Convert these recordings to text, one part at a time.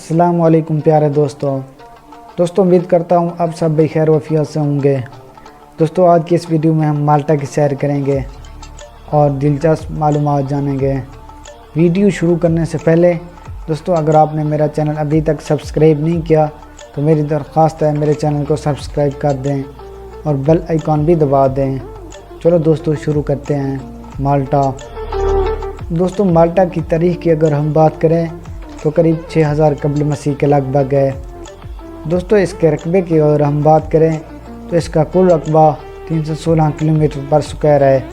अस्सलाम वालेकुम प्यारे दोस्तों उम्मीद करता हूँ आप सब बखैर वफियत से होंगे। दोस्तों आज की इस वीडियो में हम माल्टा की सैर करेंगे और दिलचस्प मालूमात जानेंगे। वीडियो शुरू करने से पहले दोस्तों अगर आपने मेरा चैनल अभी तक सब्सक्राइब नहीं किया तो मेरी दरख्वास्त है मेरे चैनल को सब्सक्राइब कर दें और बेल आइकॉन भी दबा दें। चलो दोस्तों शुरू करते हैं। माल्टा दोस्तों माल्टा की तारीख़ की अगर हम बात करें तो करीब 6000 कबल मसीह के लगभग है। दोस्तों इसके रकबे की अगर हम बात करें तो इसका कुल रकबा 316 किलोमीटर पर स्क्वायर है।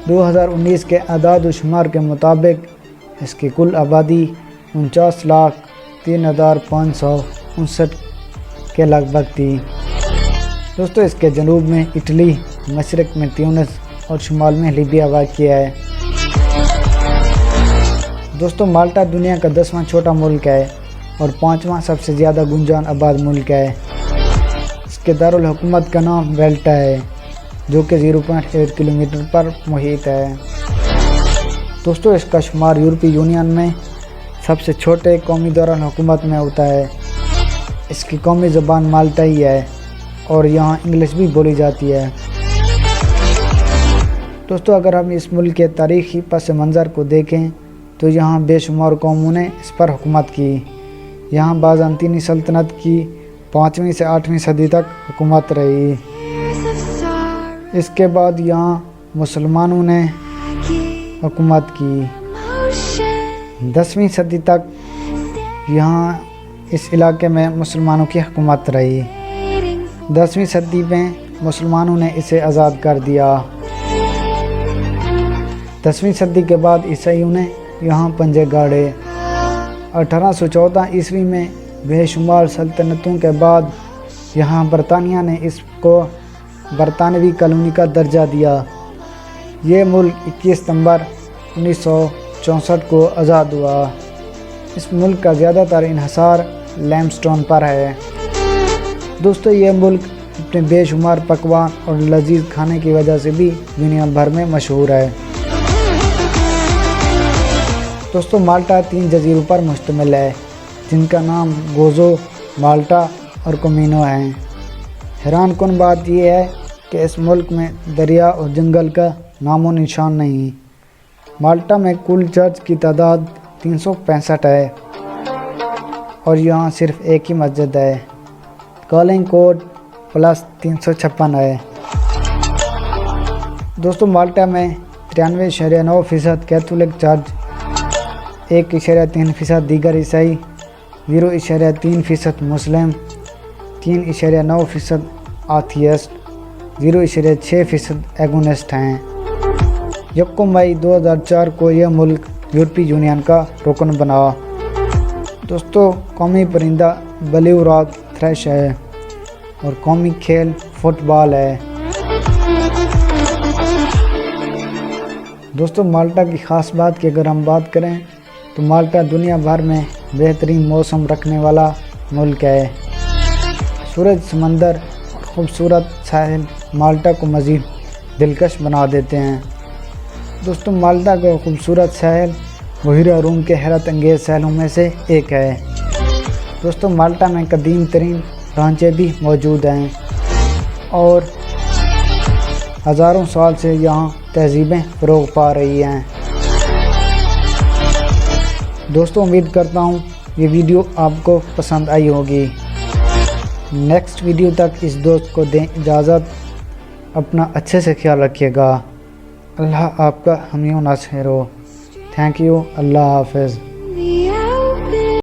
2019 के आदाद व शुमार के मुताबिक इसकी कुल आबादी 49,03,559 के लगभग थी। दोस्तों इसके जनूब में इटली, मशरक़ में ट्यूनिस और शुमाल में लीबिया वाक़िया है। दोस्तों माल्टा दुनिया का 10वां छोटा मुल्क है और 5वां सबसे ज़्यादा गुंजान आबाद मुल्क है। इसके दारुल हुकूमत का नाम वेल्टा है जो कि 0.8 किलोमीटर पर मुहित है। दोस्तों इसका शुमार यूरोपीय यूनियन में सबसे छोटे कौमी दारुल हुकूमत में होता है। इसकी कौमी ज़बान माल्टाई है और यहाँ इंग्लिश भी बोली जाती है। दोस्तों अगर हम इस मुल्क के तारीख़ी पस मंज़र को देखें तो यहाँ बेशुमार कौमों ने इस पर हुकूमत की। यहाँ बाज़ांतीनी सल्तनत की 5वीं से 8वीं सदी तक हुकूमत रही। इसके बाद यहाँ मुसलमानों ने हुकूमत की। 10वीं सदी तक यहाँ इस इलाके में मुसलमानों की हुकूमत रही। 10वीं सदी में मुसलमानों ने इसे आज़ाद कर दिया। 10वीं सदी के बाद ईसाइयों ने यहाँ पंजे गाड़े। 1814 ईस्वी में बेशुमार सल्तनतों के बाद यहाँ बरतानिया ने इसको बरतानवी कॉलोनी का दर्जा दिया। ये मुल्क 21 सितंबर 1964 को आज़ाद हुआ। इस मुल्क का ज़्यादातर इन्हसार लैमस्टोन पर है। दोस्तों ये मुल्क अपने बेशुमार पकवान और लजीज खाने की वजह से भी दुनिया भर में मशहूर है। दोस्तों माल्टा 3 जजीरों पर मुश्तमिल है जिनका नाम गोज़ो, माल्टा और कोमिनो है। हैरान कुन बात यह है कि इस मुल्क में दरिया और जंगल का नामो निशान नहीं। माल्टा में कुल चर्च की तादाद 365 है और यहाँ सिर्फ एक ही मस्जिद है। कॉलिंग कोड प्लस 356 है। दोस्तों माल्टा में 93.9% कैथोलिक चर्च, 1.3% दीगर ईसाई, 0.3% मुस्लिम, 3.9% आथियस्ट, 0.6% एगोनिस्ट हैं। 1 मई 2004 को यह मुल्क यूरोपीय यूनियन का रुकन बना। दोस्तों कौमी परिंदा ब्लू रॉक थ्रश है और कौमी खेल फुटबॉल है। दोस्तों माल्टा की ख़ास बात की अगर हम बात करें तो माल्टा दुनिया भर में बेहतरीन मौसम रखने वाला मुल्क है। सूरज, समंदर और ख़ूबसूरत साहिल माल्टा को मज़ीद दिलकश बना देते हैं। दोस्तों माल्टा का खूबसूरत साहिल बहिरा रूम के हैरत अंगेज़ साहिलों में से एक है। दोस्तों माल्टा में कदीम तरीन ढांचे भी मौजूद हैं और हज़ारों साल से यहाँ तहज़ीबें फ़रोग़ पा रही हैं। दोस्तों उम्मीद करता हूँ ये वीडियो आपको पसंद आई होगी। नेक्स्ट वीडियो तक इस दोस्त को दें इजाज़त। अपना अच्छे से ख्याल रखिएगा। अल्लाह आपका हामी नासिर हो। Thank you. अल्लाह हाफ़िज़।